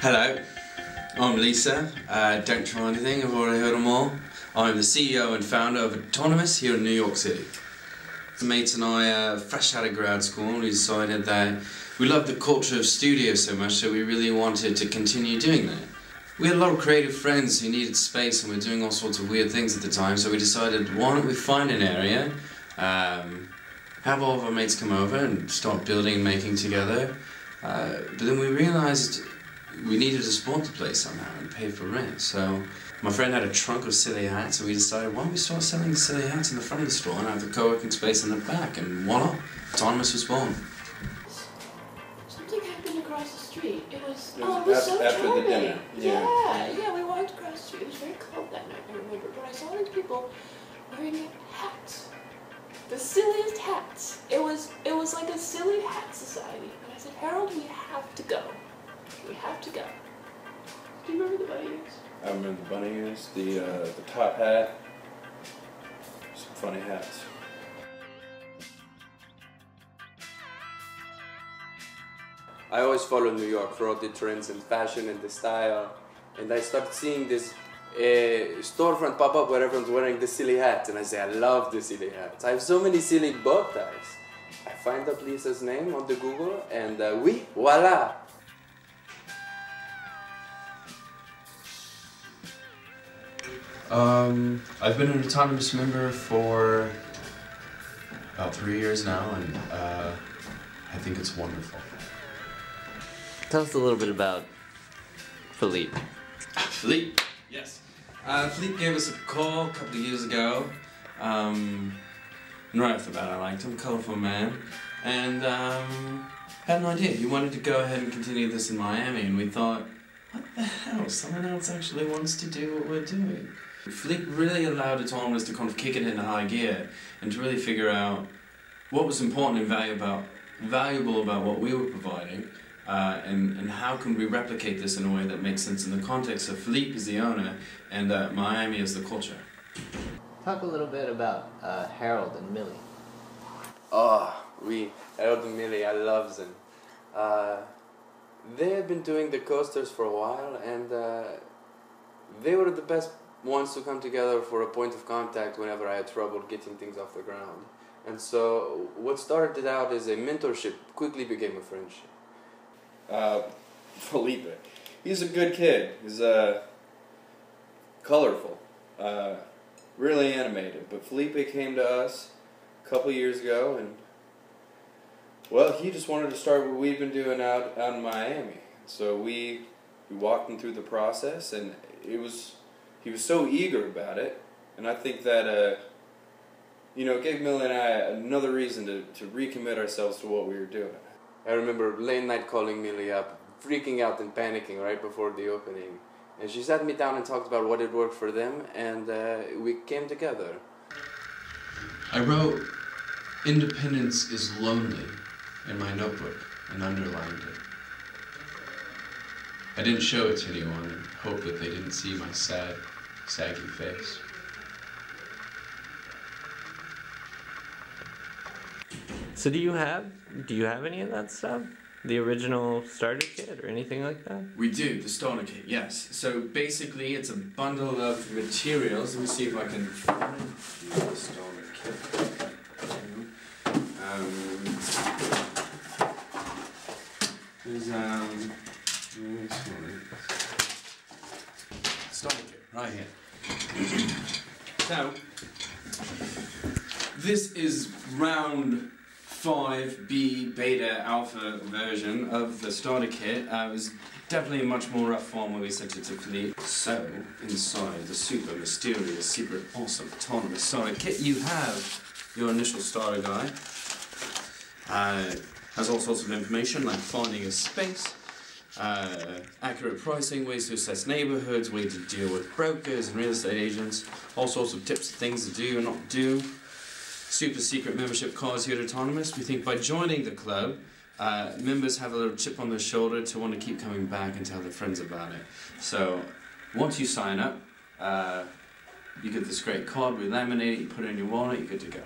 Hello, I'm Lisa. Don't try anything, I've already heard them all. I'm the CEO and founder of Autonomous here in New York City. The mates and I, fresh out of grad school, we decided that we loved the culture of studio so much, so we really wanted to continue doing that. We had a lot of creative friends who needed space and we were doing all sorts of weird things at the time, so we decided, why don't we find an area, have all of our mates come over and start building and making together. But then we realized we needed to support the place somehow and pay for rent. So my friend had a trunk of silly hats and we decided, why don't we start selling the silly hats in the front of the store and have the co-working space in the back, and voila, Autonomous was born. Something happened across the street. It was so after charming. the dinner. Yeah, we walked across the street. It was very cold that night, I remember. But I saw these people wearing hats. The silliest hats. It was like a silly hat society. And I said, Harold, we have to go. We have to go. Do you remember the bunny ears? I remember the bunny ears, the top hat, some funny hats. I always follow New York for all the trends and fashion and the style, and I started seeing this storefront pop up where everyone's wearing the silly hats, and I say, I love the silly hats. I have so many silly bow ties. I find out Lisa's name on the Google, and voila! I've been an Autonomous member for about 3 years now, and I think it's wonderful. Tell us a little bit about Philippe. Philippe, yes. Philippe gave us a call a couple of years ago. And right off the bat I liked him, colourful man, and had an idea. He wanted to go ahead and continue this in Miami, and we thought, what the hell, someone else actually wants to do what we're doing. Philippe really allowed Autonomous to kind of kick it into high gear and to really figure out what was important and valuable about what we were providing, and how can we replicate this in a way that makes sense in the context of Philippe as the owner and Miami as the culture. Talk a little bit about Harold and Millie. Harold and Millie, I love them. They had been doing the coasters for a while, and they were the best ones to come together for a point of contact whenever I had trouble getting things off the ground. And so what started out as a mentorship quickly became a friendship. Felipe, he's a good kid. He's colorful, really animated. But Felipe came to us a couple years ago, and well, he just wanted to start what we've been doing out in Miami. So we walked him through the process, and he was so eager about it, and I think that it gave Millie and I another reason to recommit ourselves to what we were doing. I remember late night calling Millie up, freaking out and panicking right before the opening. And she sat me down and talked about what had worked for them, and we came together. I wrote, "Independence is lonely," in my notebook and underlined it. I didn't show it to anyone and hoped that they didn't see my sad, saggy face. So do you have any of that stuff? The original starter kit or anything like that? We do, the starter kit, yes. So basically it's a bundle of materials. Let me see if I can find the starter kit. There's starter kit right here. So this is round 5B beta alpha version of the starter kit. It was definitely a much more rough form when we sent it to Philippe. So inside the super mysterious, secret, awesome, autonomous starter kit, you have your initial starter guide. Has all sorts of information like finding a space, accurate pricing, ways to assess neighborhoods, ways to deal with brokers and real estate agents, all sorts of tips and things to do and not do. Super secret membership cards here at Autonomous. We think by joining the club, members have a little chip on their shoulder to want to keep coming back and tell their friends about it. So once you sign up, you get this great card, we laminate it, you put it in your wallet, you're good to go.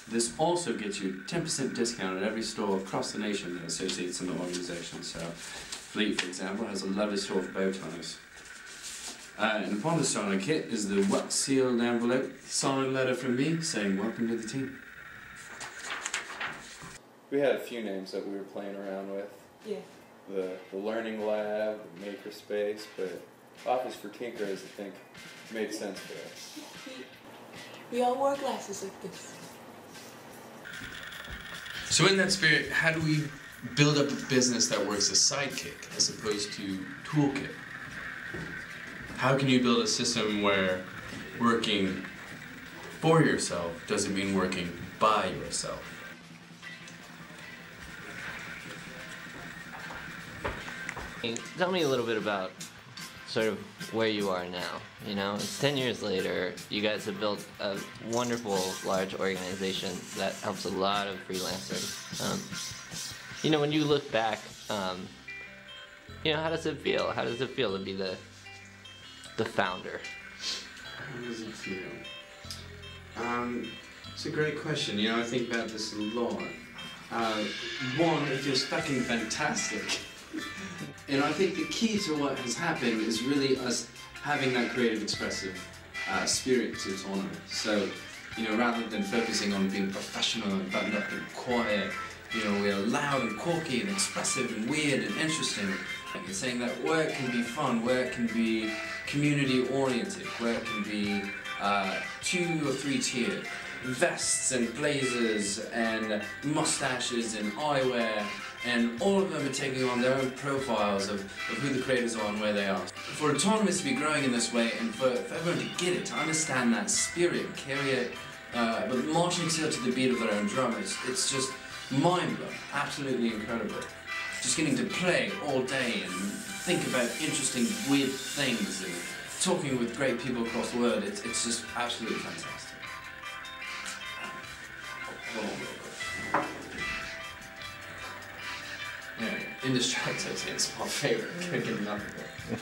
This also gets you 10% discount at every store across the nation that associates in the organization. So Fleet, for example, has 11 sort of bow ties. And upon the starter kit is the wax-sealed envelope, signed letter from me saying welcome to the team. We had a few names that we were playing around with. Yeah. The Learning Lab, the Makerspace, but Office for Tinkerers, I think, made sense for us. We all wore glasses like this. So in that spirit, how do we build up a business that works as sidekick as opposed to toolkit? How can you build a system where working for yourself doesn't mean working by yourself? Tell me a little bit about sort of where you are now. You know, it's 10 years later, you guys have built a wonderful large organization that helps a lot of freelancers. You know, when you look back, you know, how does it feel? How does it feel to be the founder? How does it feel? It's a great question. You know, I think about this a lot. One, it feels fucking fantastic. And I think the key to what has happened is really us having that creative, expressive spirit to autonomy. So, you know, rather than focusing on being professional and buttoned up and quiet, you know, we're loud and quirky and expressive and weird and interesting. And saying that work can be fun, work can be community-oriented, work can be 2 or 3 tiered. Vests and blazers and mustaches and eyewear, and all of them are taking on their own profiles of who the creators are and where they are. For Autonomous to be growing in this way, and for everyone to get it, to understand that spirit and carry it, but marching still to the beat of their own drum, it's just mind-blowing, absolutely incredible. Just getting to play all day and think about interesting, weird things and talking with great people across the world, it's just absolutely fantastic. Yeah, Indestructible is my favourite. Can't get enough of it.